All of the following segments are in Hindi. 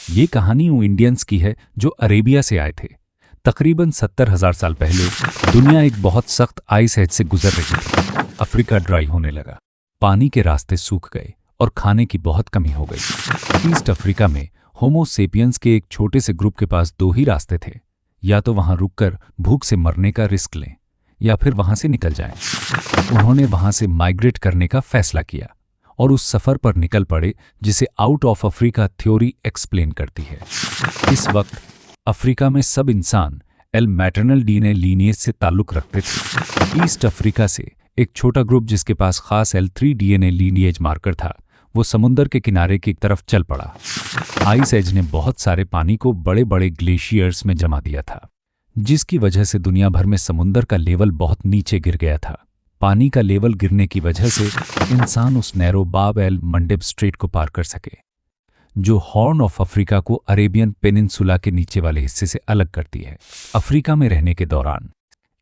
ये कहानी उन इंडियंस की है जो अरेबिया से आए थे। तकरीबन 70,000 साल पहले दुनिया एक बहुत सख्त आइस एज से गुजर रही थी। अफ्रीका ड्राई होने लगा, पानी के रास्ते सूख गए और खाने की बहुत कमी हो गई। ईस्ट अफ्रीका में होमो सेपियंस के एक छोटे से ग्रुप के पास दो ही रास्ते थे, या तो वहां रुककर भूख से मरने का रिस्क लें या फिर वहां से निकल जाएं। उन्होंने वहां से माइग्रेट करने का फैसला किया और उस सफर पर निकल पड़े जिसे out of Africa theory explain करती है। इस वक्त अफ्रीका में सब इंसान एल मैटरनल डीएनए लीनिएज से ताल्लुक रखते थे। ईस्ट अफ्रीका से एक छोटा ग्रुप जिसके पास खास L3 डीएनए लीनिएज मार्कर था, वो समुंदर के किनारे की तरफ चल पड़ा। आइस एज ने बहुत सारे पानी को बड़े बड़े ग्लेशियर्स में जमा दिया था, जिसकी वजह से दुनिया भर में समुंदर का लेवल बहुत नीचे गिर गया था। पानी का लेवल गिरने की वजह से इंसान उस नैरो बाब एल मंडेब स्ट्रेट को पार कर सके, जो हॉर्न ऑफ अफ्रीका को अरेबियन पेनिनसुला के नीचे वाले हिस्से से अलग करती है। अफ्रीका में रहने के दौरान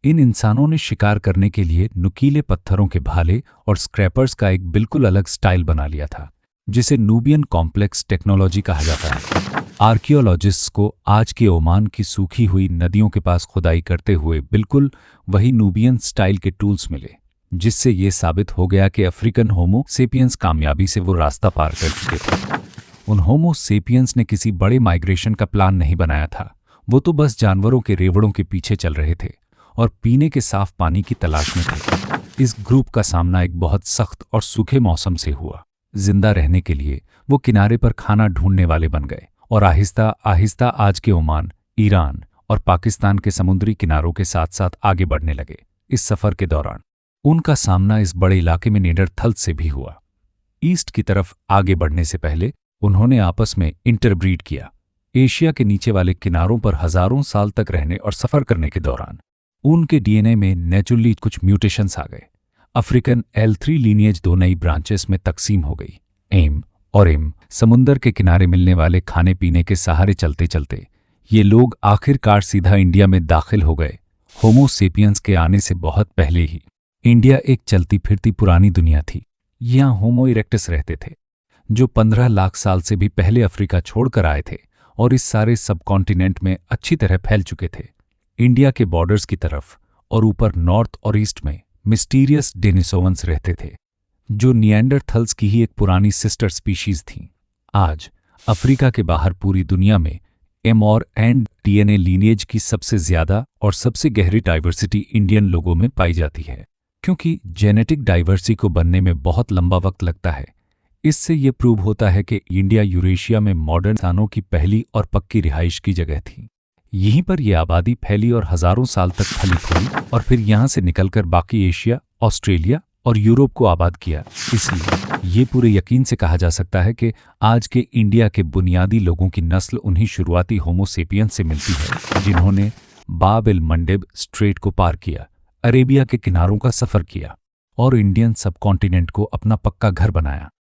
इन इंसानों ने शिकार करने के लिए नुकीले पत्थरों के भाले और स्क्रैपर्स का एक बिल्कुल अलग स्टाइल बना लिया था, जिसे नूबियन कॉम्प्लेक्स टेक्नोलॉजी कहा जाता है। आर्कियोलॉजिस्ट्स को आज के ओमान की सूखी हुई नदियों के पास खुदाई करते हुए बिल्कुल वही नूबियन स्टाइल के टूल्स मिले, जिससे ये साबित हो गया कि अफ्रीकन होमो सेपियंस कामयाबी से वो रास्ता पार कर चुके थे। उन होमो सेपियंस ने किसी बड़े माइग्रेशन का प्लान नहीं बनाया था, वो तो बस जानवरों के रेवड़ों के पीछे चल रहे थे और पीने के साफ पानी की तलाश में थे। इस ग्रुप का सामना एक बहुत सख्त और सूखे मौसम से हुआ। जिंदा रहने के लिए वो किनारे पर खाना ढूंढने वाले बन गए और आहिस्ता आहिस्ता आज के ओमान, ईरान और पाकिस्तान के समुद्री किनारों के साथ साथ आगे बढ़ने लगे। इस सफर के दौरान उनका सामना इस बड़े इलाके में नेंडरथल से भी हुआ। ईस्ट की तरफ आगे बढ़ने से पहले उन्होंने आपस में इंटरब्रीड किया। एशिया के नीचे वाले किनारों पर हजारों साल तक रहने और सफर करने के दौरान उनके डीएनए में नेचुरली कुछ म्यूटेशंस आ गए। अफ्रीकन L3 लीनिएज दो नई ब्रांचेस में तकसीम हो गई। एम और एम समुंदर के किनारे मिलने वाले खाने पीने के सहारे चलते चलते ये लोग आखिरकार सीधा इंडिया में दाखिल हो गए। होमो सेपियंस के आने से बहुत पहले ही इंडिया एक चलती फिरती पुरानी दुनिया थी। यहाँ होमो इरेक्टस रहते थे, जो 15 लाख साल से भी पहले अफ्रीका छोड़कर आए थे और इस सारे सबकॉन्टिनेंट में अच्छी तरह फैल चुके थे। इंडिया के बॉर्डर्स की तरफ और ऊपर नॉर्थ और ईस्ट में मिस्टीरियस डेनिसोवंस रहते थे, जो निएंडरथल्स की ही एक पुरानी सिस्टर स्पीशीज थीं। आज अफ्रीका के बाहर पूरी दुनिया में एम और एन डीएनए लीनिएज की सबसे ज्यादा और सबसे गहरी डाइवर्सिटी इंडियन लोगों में पाई जाती है। क्योंकि जेनेटिक डाइवर्सिटी को बनने में बहुत लंबा वक्त लगता है, इससे ये प्रूव होता है कि इंडिया यूरेशिया में मॉडर्न इंसानों की पहली और पक्की रिहाइश की जगह थी। यहीं पर यह आबादी फैली और हजारों साल तक फलित हुई और फिर यहाँ से निकलकर बाकी एशिया, ऑस्ट्रेलिया और यूरोप को आबाद किया। इसलिए ये पूरे यकीन से कहा जा सकता है कि आज के इंडिया के बुनियादी लोगों की नस्ल उन्हीं शुरुआती होमो सेपियंस से मिलती है, जिन्होंने बाब एल मंडेब स्ट्रेट को पार किया, अरेबिया के किनारों का सफर किया और इंडियन सबकॉन्टिनेंट को अपना पक्का घर बनाया।